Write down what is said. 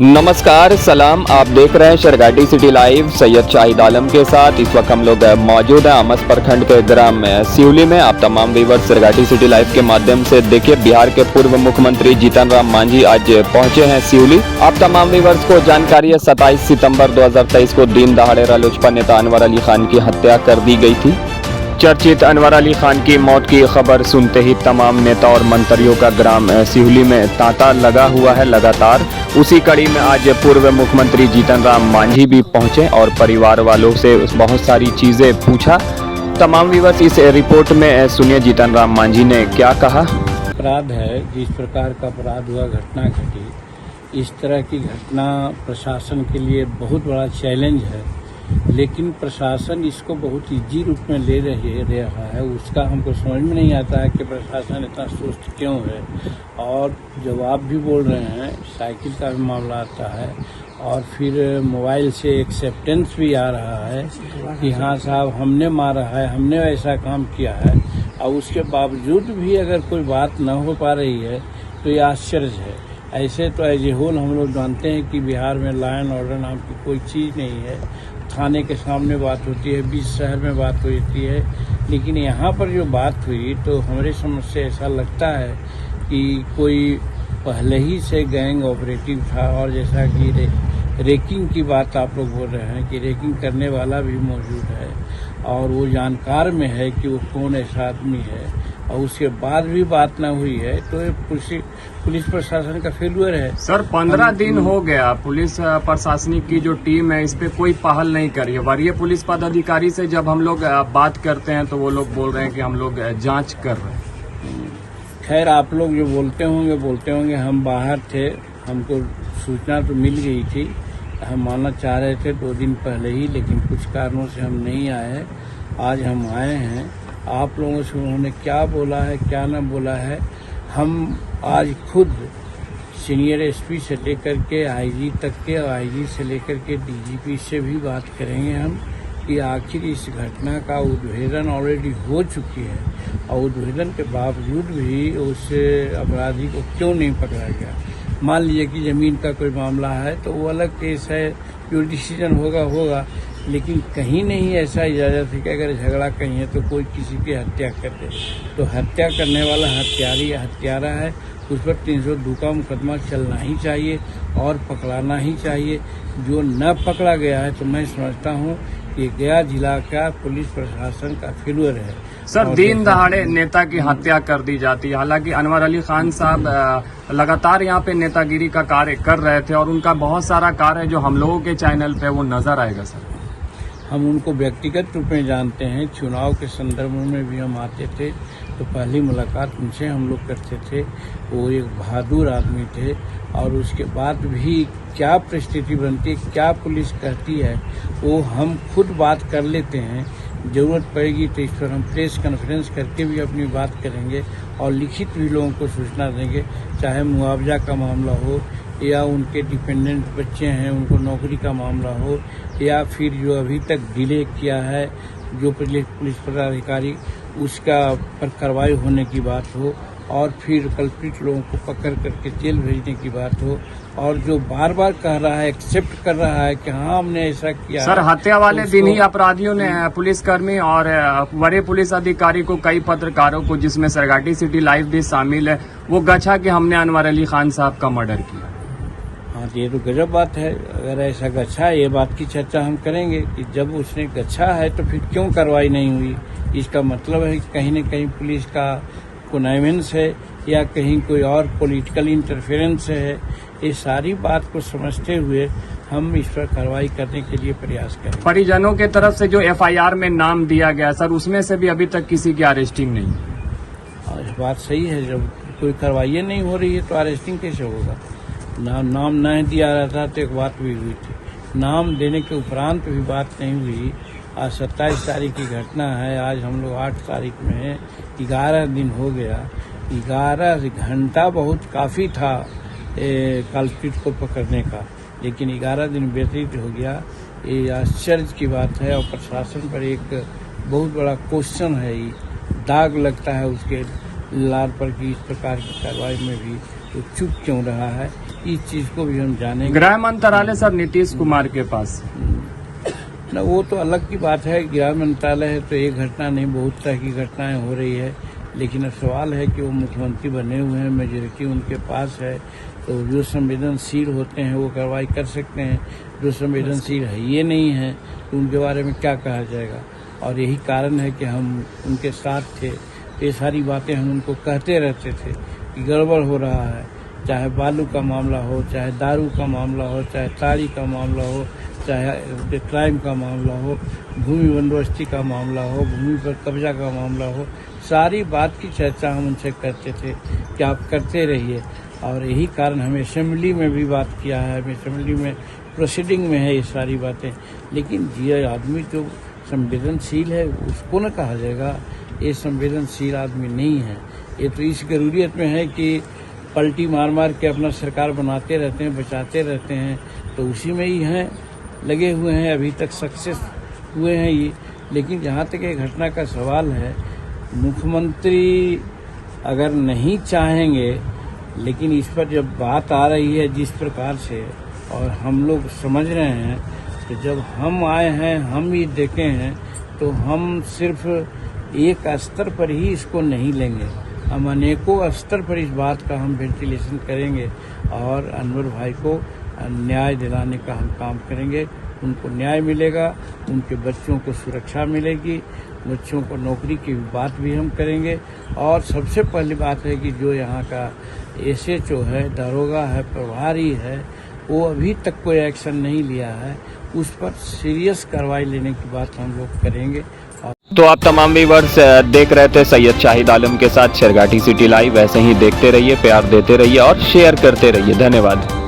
नमस्कार सलाम, आप देख रहे हैं शरघाटी सिटी लाइव। सैयद शाहिद आलम के साथ इस वक्त हम लोग मौजूद हैं आमस प्रखंड के ग्राम सिवली में। आप तमाम व्यूअर्स शरघाटी सिटी लाइव के माध्यम से देखिए, बिहार के पूर्व मुख्यमंत्री जीतन राम मांझी आज पहुंचे हैं सिवली। आप तमाम व्यूअर्स को जानकारी है, 27 सितंबर 2023 को दिन दहाड़े रालोसपा नेता अनवर अली खान की हत्या कर दी गई थी। चर्चित अनवर अली खान की मौत की खबर सुनते ही तमाम नेता और मंत्रियों का ग्राम सिवली में तांता लगा हुआ है लगातार। उसी कड़ी में आज पूर्व मुख्यमंत्री जीतन राम मांझी भी पहुंचे और परिवार वालों से बहुत सारी चीजें पूछा। तमाम व्यूअर्स इस रिपोर्ट में सुनिए जीतन राम मांझी ने क्या कहा। अपराध है, जिस प्रकार का अपराध हुआ, घटना घटी, इस तरह की घटना प्रशासन के लिए बहुत बड़ा चैलेंज है, लेकिन प्रशासन इसको बहुत इजी रूप में ले रहा है। उसका हमको समझ में नहीं आता है कि प्रशासन इतना सुस्त क्यों है। और जब आप भी बोल रहे हैं, साइकिल का भी मामला आता है और फिर मोबाइल से एक्सेप्टेंस भी आ रहा है कि हाँ साहब हमने मारा है, हमने ऐसा काम किया है, और उसके बावजूद भी अगर कोई बात न हो पा रही है तो ये आश्चर्य है। ऐसे तो एज ए होल हम लोग जानते हैं कि बिहार में लॉ एंड ऑर्डर नाम की कोई चीज़ नहीं है। थाने के सामने बात होती है, बीच शहर में बात होती है, लेकिन यहाँ पर जो बात हुई तो हमारे समझ से ऐसा लगता है कि कोई पहले ही से गैंग ऑपरेटिव था। और जैसा कि रेकिंग की बात आप लोग बोल रहे हैं कि रेकिंग करने वाला भी मौजूद है और वो जानकार में है कि वो कौन ऐसा आदमी है, और उसके बाद भी बात ना हुई है तो ये पुलिस प्रशासन का फेल्यूर है। सर 15 दिन हो गया, पुलिस प्रशासनिक की जो टीम है इस पे कोई पहल नहीं करी है। वरीय पुलिस पदाधिकारी से जब हम लोग बात करते हैं तो वो लोग बोल रहे हैं कि हम लोग जांच कर रहे हैं। खैर, आप लोग जो बोलते होंगे, हम बाहर थे, हमको सूचना तो मिल गई थी, हम आना चाह रहे थे 2 दिन पहले ही, लेकिन कुछ कारणों से हम नहीं आए। आज हम आए हैं। आप लोगों से उन्होंने क्या बोला है, क्या ना बोला है, हम आज खुद सीनियर एसपी से लेकर के आईजी तक के, और आईजी से लेकर के डीजीपी से भी बात करेंगे हम कि आखिर इस घटना का उद्भेदन ऑलरेडी हो चुकी है और उद्भेदन के बावजूद भी उस अपराधी को क्यों नहीं पकड़ा गया। मान लीजिए कि जमीन का कोई मामला है तो वो अलग केस है, जो डिसीजन होगा, लेकिन कहीं नहीं ऐसा इजाजत है कि अगर झगड़ा कहीं है तो कोई किसी की हत्या कर दे। तो हत्या करने वाला हत्यारी या हत्यारा है, उस पर 302 का मुकदमा चलना ही चाहिए और पकड़ाना ही चाहिए। जो न पकड़ा गया है तो मैं समझता हूँ कि गया जिला का पुलिस प्रशासन का फेल्यूर है। सर दिन दहाड़े नेता की हत्या कर दी जाती है। हालांकि अनवर अली खान साहब लगातार यहाँ पे नेतागिरी का कार्य कर रहे थे और उनका बहुत सारा कार्य जो हम लोगों के चैनल पे वो नजर आएगा। सर हम उनको व्यक्तिगत रूप में जानते हैं, चुनाव के संदर्भ में भी हम आते थे तो पहली मुलाकात उनसे हम लोग करते थे। वो एक बहादुर आदमी थे और उसके बाद भी क्या परिस्थिति बनती है, क्या पुलिस कहती है, वो हम खुद बात कर लेते हैं। जरूरत पड़ेगी तो इस पर हम प्रेस कॉन्फ्रेंस करके भी अपनी बात करेंगे और लिखित भी लोगों को सूचना देंगे, चाहे मुआवजा का मामला हो या उनके डिपेंडेंट बच्चे हैं उनको नौकरी का मामला हो, या फिर जो अभी तक डिले किया है जो पुलिस पदाधिकारी, उसका पर कार्रवाई होने की बात हो, और फिर कल्प्रिट लोगों को पकड़ करके जेल भेजने की बात हो, और जो बार बार कह रहा है, एक्सेप्ट कर रहा है कि हाँ हमने ऐसा किया। सर हत्या वाले दिन ही अपराधियों ने पुलिसकर्मी और वरीय पुलिस अधिकारी को, कई पत्रकारों को, जिसमें शरघाटी सिटी लाइव भी शामिल है, वो गछा कि हमने अनवर अली खान साहब का मर्डर किया। हाँ, ये तो गजब बात है। अगर ऐसा गच्छा, ये बात की चर्चा हम करेंगे कि जब उसने गच्छा है तो फिर क्यों कार्रवाई नहीं हुई। इसका मतलब है कि कहीं न कहीं पुलिस का कॉन्निवेंस है या कहीं कोई और पॉलिटिकल इंटरफेरेंस है। ये सारी बात को समझते हुए हम इस पर कार्रवाई करने के लिए प्रयास करें। परिजनों के तरफ से जो FIR में नाम दिया गया सर, उसमें से भी अभी तक किसी की अरेस्टिंग नहीं। इस बात सही है, जब कोई कार्रवाई नहीं हो रही है तो अरेस्टिंग कैसे होगा। नाम नहीं दिया रहा था तो एक बात भी हुई थी, नाम देने के उपरांत भी बात नहीं हुई। आज 27 तारीख की घटना है, आज हम लोग 8 तारीख में हैं, 11 दिन हो गया। 11 घंटा बहुत काफ़ी था कल्प्रिट को पकड़ने का, लेकिन 11 दिन व्यतीत हो गया। ये आश्चर्य की बात है और प्रशासन पर एक बहुत बड़ा क्वेश्चन है, ये दाग लगता है उसके लार पर कि इस प्रकार की कार्रवाई में भी तो चुप क्यों रहा है। इस चीज को भी हम जानेंगे। गृह मंत्रालय सर नीतीश कुमार के पास न वो तो अलग की बात है, गृह मंत्रालय है तो एक घटना नहीं, बहुत तरह की घटनाएं हो रही है। लेकिन अब सवाल है कि वो मुख्यमंत्री बने हुए हैं, मेजोरिटी उनके पास है, तो जो संवेदनशील होते हैं वो कार्रवाई कर सकते हैं। जो संवेदनशील है ये नहीं है तो उनके बारे में क्या कहा जाएगा। और यही कारण है कि हम उनके साथ थे, ये सारी बातें हम उनको कहते रहते थे कि गड़बड़ हो रहा है, चाहे बालू का मामला हो, चाहे दारू का मामला हो, चाहे ताड़ी का मामला हो, चाहे क्राइम का मामला हो, भूमि बंदोबस्ती का मामला हो, भूमि पर कब्जा का मामला हो, सारी बात की चर्चा हम उनसे करते थे कि आप करते रहिए। और यही कारण हमें असेंबली में भी बात किया है, हमें असेंबली में प्रोसीडिंग में है ये सारी बातें। लेकिन ये आदमी जो संवेदनशील है उसको न कहा जाएगा, ये संवेदनशील आदमी नहीं है। ये तो इस जरूरियत में है कि पलटी मार मार के अपना सरकार बनाते रहते हैं, बचाते रहते हैं, तो उसी में ही हैं, लगे हुए हैं, अभी तक सक्सेस हुए हैं ये। लेकिन जहाँ तक ये घटना का सवाल है, मुख्यमंत्री अगर नहीं चाहेंगे, लेकिन इस पर जब बात आ रही है जिस प्रकार से, और हम लोग समझ रहे हैं, तो जब हम आए हैं, हम ये देखे हैं, तो हम सिर्फ एक स्तर पर ही इसको नहीं लेंगे, हम अनेकों स्तर पर इस बात का हम वेंटिलेशन करेंगे और अनवर भाई को न्याय दिलाने का हम काम करेंगे। उनको न्याय मिलेगा, उनके बच्चों को सुरक्षा मिलेगी, बच्चों को नौकरी की बात भी हम करेंगे। और सबसे पहली बात है कि जो यहाँ का SHO है, दरोगा है, प्रभारी है, वो अभी तक कोई एक्शन नहीं लिया है, उस पर सीरियस कार्रवाई लेने की बात हम लोग करेंगे। तो आप तमाम व्यूअर्स देख रहे थे सैयद शाहिद आलम के साथ शेरघाटी सिटी लाइव। ऐसे ही देखते रहिए, प्यार देते रहिए और शेयर करते रहिए। धन्यवाद।